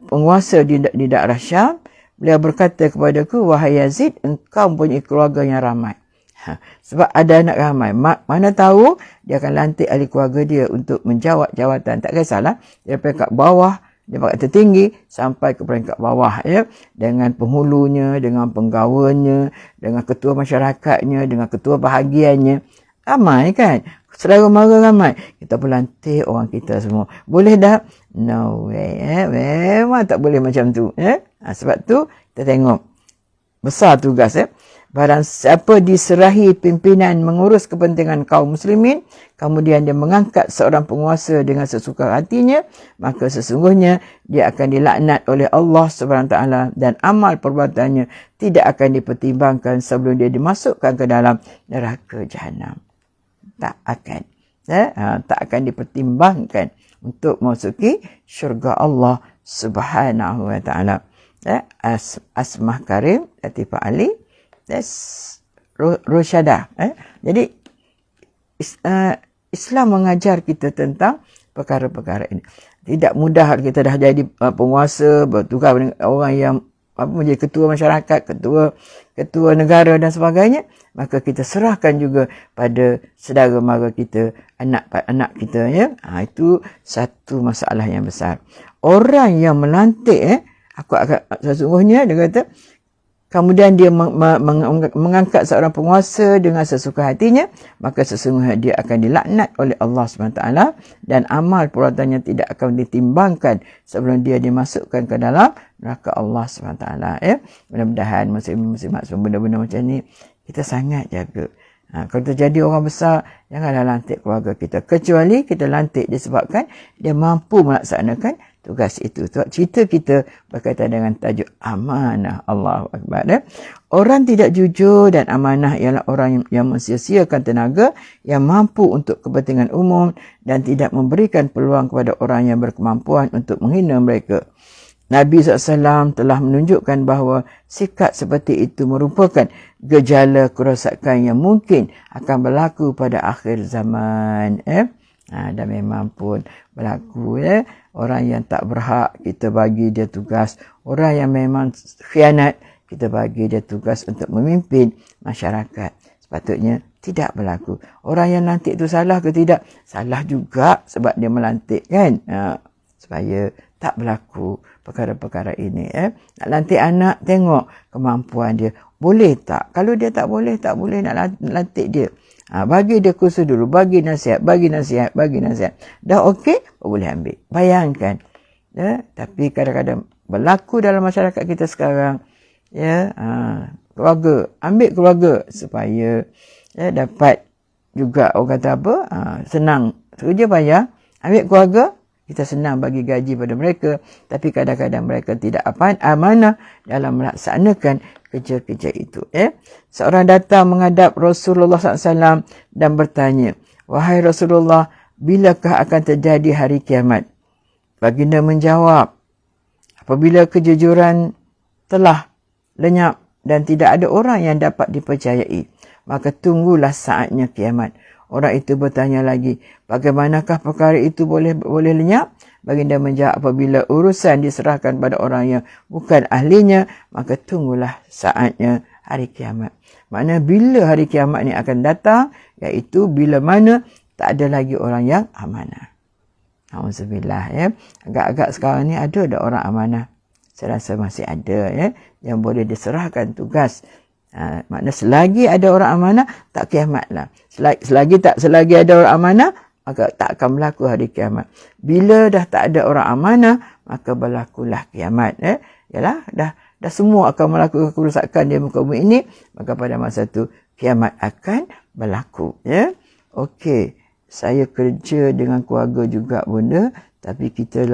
penguasa di daerah Syam, beliau berkata kepadaku, wahai Yazid, engkau mempunyai keluarga yang ramai. Sebab ada anak ramai, mana tahu dia akan lantik ahli keluarga dia untuk menjawat jawatan. Tak kisahlah, dia peringkat bawah, dia pakai tertinggi sampai ke peringkat bawah, dengan penghulunya, dengan penggawanya, dengan ketua masyarakatnya, dengan ketua bahagiannya. Ramai kan? Saudara mara ramai. Kita pun lantik orang kita semua. Boleh tak? No way. Memang tak boleh macam tu. Sebab tu kita tengok besar tugas. Barang siapa diserahi pimpinan mengurus kepentingan kaum muslimin, kemudian dia mengangkat seorang penguasa dengan sesuka hatinya, maka sesungguhnya dia akan dilaknat oleh Allah SWT dan amal perbuatannya tidak akan dipertimbangkan sebelum dia dimasukkan ke dalam neraka jahanam. Tak akan. Tak akan dipertimbangkan untuk memasuki syurga Allah Subhanahu wa taala. Asmah Karim Latifah Ali Rusyadah. Jadi Islam mengajar kita tentang perkara-perkara ini. Tidak mudah kita dah jadi penguasa, bertukar dengan orang yang menjadi ketua masyarakat, ketua negara dan sebagainya, maka kita serahkan juga pada saudara mara kita, anak-anak kita, ya. Itu satu masalah yang besar. Orang yang melantik, sesungguhnya dia kata, kemudian dia mengangkat seorang penguasa dengan sesuka hatinya, maka sesungguhnya dia akan dilaknat oleh Allah SWT dan amal perbuatannya tidak akan ditimbangkan sebelum dia dimasukkan ke dalam neraka Allah SWT. Ya. Mudah-mudahan muslim-muslimat semua benda-benda macam ni kita sangat jaga. Kalau kita jadi orang besar, janganlah lantik keluarga kita. Kecuali kita lantik disebabkan dia mampu melaksanakan tugas itu. Cerita kita berkaitan dengan tajuk amanah. Allahu Akbar. Orang tidak jujur dan amanah ialah orang yang mensia-siakan tenaga yang mampu untuk kepentingan umum dan tidak memberikan peluang kepada orang yang berkemampuan untuk menghina mereka. Nabi SAW telah menunjukkan bahawa sikap seperti itu merupakan gejala kerosakan yang mungkin akan berlaku pada akhir zaman. Dan memang pun berlaku. Orang yang tak berhak, kita bagi dia tugas. Orang yang memang khianat, kita bagi dia tugas untuk memimpin masyarakat. Sepatutnya tidak berlaku. Orang yang lantik itu salah ke tidak? Salah juga sebab dia melantik, kan? Supaya tak berlaku perkara-perkara ini. Nak lantik anak, tengok kemampuan dia. Boleh tak? Kalau dia tak boleh nak lantik dia. Bagi dia kursus dulu, bagi nasihat. Dah okey, boleh ambil. Bayangkan. Tapi kadang-kadang berlaku dalam masyarakat kita sekarang. Keluarga, ambil keluarga supaya dapat juga, orang kata apa, senang. Kerja payah, ambil keluarga, kita senang bagi gaji pada mereka. Tapi kadang-kadang mereka tidak amanah dalam melaksanakan kerja-kerja itu. Seorang datang menghadap Rasulullah SAW dan bertanya, "Wahai Rasulullah, bilakah akan terjadi hari kiamat?" Baginda menjawab, "Apabila kejujuran telah lenyap dan tidak ada orang yang dapat dipercayai, maka tunggulah saatnya kiamat." Orang itu bertanya lagi, "Bagaimanakah perkara itu boleh lenyap?" Baginda menjawab, "Apabila urusan diserahkan pada orang yang bukan ahlinya, maka tunggulah saatnya hari kiamat." Maknanya bila hari kiamat ni akan datang, iaitu bila mana tak ada lagi orang yang amanah. Alhamdulillah, ya. Agak-agak sekarang ni ada orang amanah. Saya rasa masih ada, yang boleh diserahkan tugas. Maknanya selagi ada orang amanah, tak kiamatlah. Selagi ada orang amanah, maka tak akan berlaku hari kiamat. Bila dah tak ada orang amanah, maka berlakulah kiamat. Yalah, dah semua akan melakukan kerusakan di muka bumi ini, maka pada masa itu kiamat akan berlaku. Okey, saya kerja dengan keluarga juga, bunda, tapi kita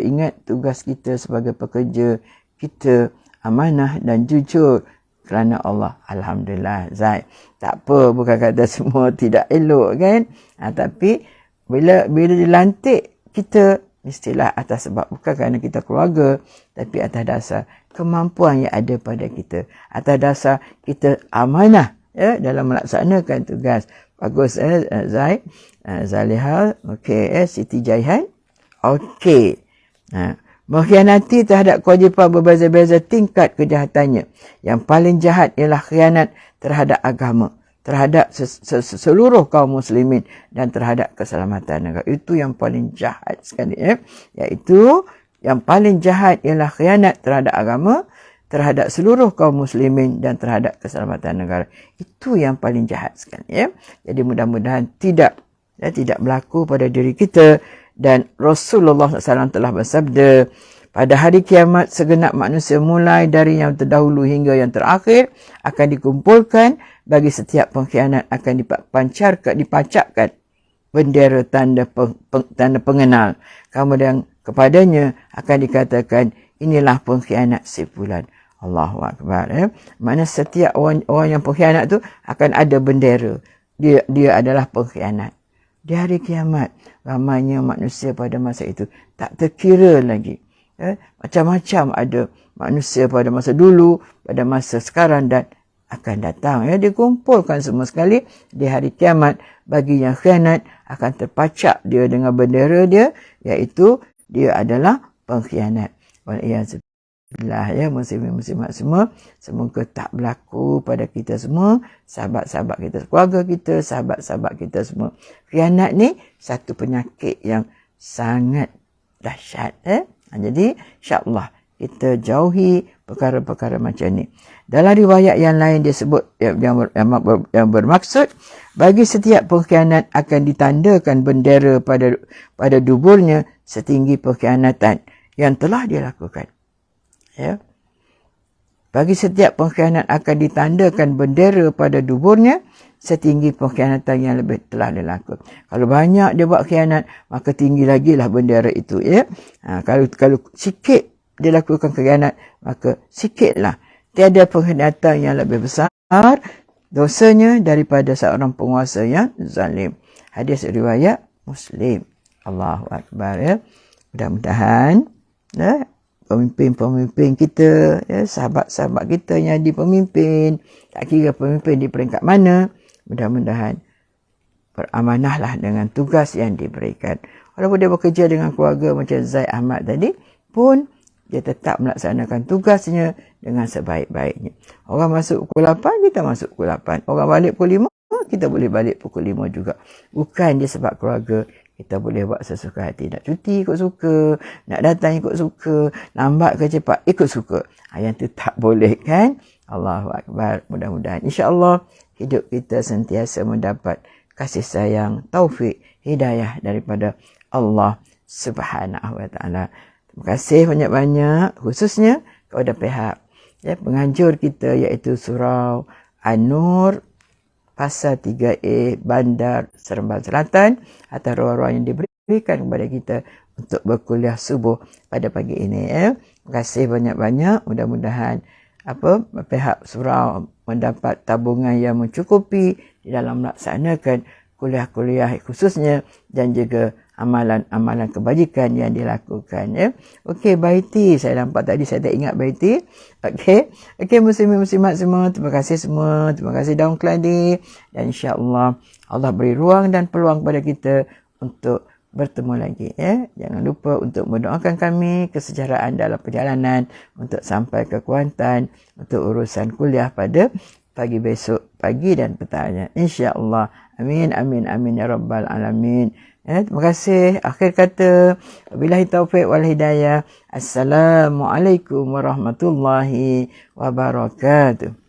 ingat tugas kita sebagai pekerja, kita amanah dan jujur kerana Allah. Alhamdulillah, Zaid. Tak apa, bukan kata semua tidak elok, kan? Tapi bila dilantik, kita mestilah atas sebab bukan kerana kita keluarga, tapi atas dasar kemampuan yang ada pada kita. Atas dasar kita amanah dalam melaksanakan tugas. Bagus, Zaid. Zaliha, okey, Siti Jaihan. Okey. Mengkhianati terhadap kewajipan berbeza-beza tingkat kejahatannya. Yang paling jahat ialah khianat terhadap agama, terhadap seluruh kaum muslimin dan terhadap keselamatan negara. Itu yang paling jahat sekali. Iaitu yang paling jahat ialah khianat terhadap agama, terhadap seluruh kaum muslimin dan terhadap keselamatan negara. Itu yang paling jahat sekali. Jadi mudah-mudahan tidak berlaku pada diri kita. Dan Rasulullah SAW telah bersabda, Pada hari kiamat, segenap manusia mulai dari yang terdahulu hingga yang terakhir akan dikumpulkan. Bagi setiap pengkhianat akan dipacakkan bendera tanda pengenal. Kemudian kepadanya akan dikatakan, inilah pengkhianat si fulan. Allahu Akbar. Mana setiap orang yang pengkhianat tu akan ada bendera. Dia adalah pengkhianat. Di hari kiamat, ramainya manusia pada masa itu tak terkira lagi. Macam-macam ada manusia pada masa dulu, pada masa sekarang dan akan datang. Dikumpulkan semua sekali di hari kiamat. Bagi yang khianat akan terpacak dia dengan bendera dia, iaitu dia adalah pengkhianat. Waliyahzubillah, muslimin-muslimat semua, semoga tak berlaku pada kita semua, sahabat-sahabat kita, keluarga kita, sahabat-sahabat kita semua. Khianat ni satu penyakit yang sangat dahsyat. Jadi insya-Allah kita jauhi perkara-perkara macam ni. Dalam riwayat yang lain dia sebut yang bermaksud bagi setiap pengkhianat akan ditandakan bendera pada duburnya setinggi pengkhianatan yang telah dia lakukan. Bagi setiap pengkhianat akan ditandakan bendera pada duburnya setinggi pengkhianatan yang lebih telah dilakukan. Kalau banyak dia buat khianat, maka tinggi lagi lah bendera itu. Kalau sikit dia lakukan khianat, maka sikitlah. Tiada pengkhianatan yang lebih besar dosanya daripada seorang penguasa yang zalim. Hadis riwayat Muslim. Allahu Akbar. Mudah-mudahan pemimpin-pemimpin kita, sahabat-sahabat kita yang di pemimpin, tak kira pemimpin di peringkat mana, mudah-mudahan beramanahlah dengan tugas yang diberikan. Walaupun dia bekerja dengan keluarga macam Zaid Ahmad tadi, pun dia tetap melaksanakan tugasnya dengan sebaik-baiknya. Orang masuk pukul 8, kita masuk pukul 8. Orang balik pukul 5, kita boleh balik pukul 5 juga. Bukan dia sebab keluarga, kita boleh buat sesuka hati. Nak cuti ikut suka, nak datang ikut suka, lambat ke cepat ikut suka. Yang tu tak boleh kan? Allahu Akbar. Mudah-mudahan insya-Allah hidup kita sentiasa mendapat kasih sayang, taufik, hidayah daripada Allah Subhanahu wa taala. Terima kasih banyak-banyak khususnya kepada pihak penganjur kita iaitu Surau An-Nur Pasar 3A Bandar Seremban Selatan atas ruang-ruang yang diberikan kepada kita untuk berkuliah subuh pada pagi ini. Terima kasih banyak-banyak. Mudah-mudahan pihak surau mendapat tabungan yang mencukupi di dalam melaksanakan kuliah-kuliah khususnya dan juga amalan-amalan kebajikan yang dilakukan. Okey, baiti. Saya nampak tadi saya tak ingat baiti. Okey, muslimin-muslimat semua, terima kasih semua. Terima kasih Daun Keladi. Dan insya-Allah Allah beri ruang dan peluang kepada kita untuk bertemu lagi. Jangan lupa untuk mendoakan kami kesejahteraan dalam perjalanan untuk sampai ke Kuantan untuk urusan kuliah pada pagi besok, pagi dan petangnya. Insya-Allah. Amin, amin, amin ya rabbal alamin. Terima kasih. Akhir kata, wabillahi taufiq wal hidayah. Assalamualaikum warahmatullahi wabarakatuh.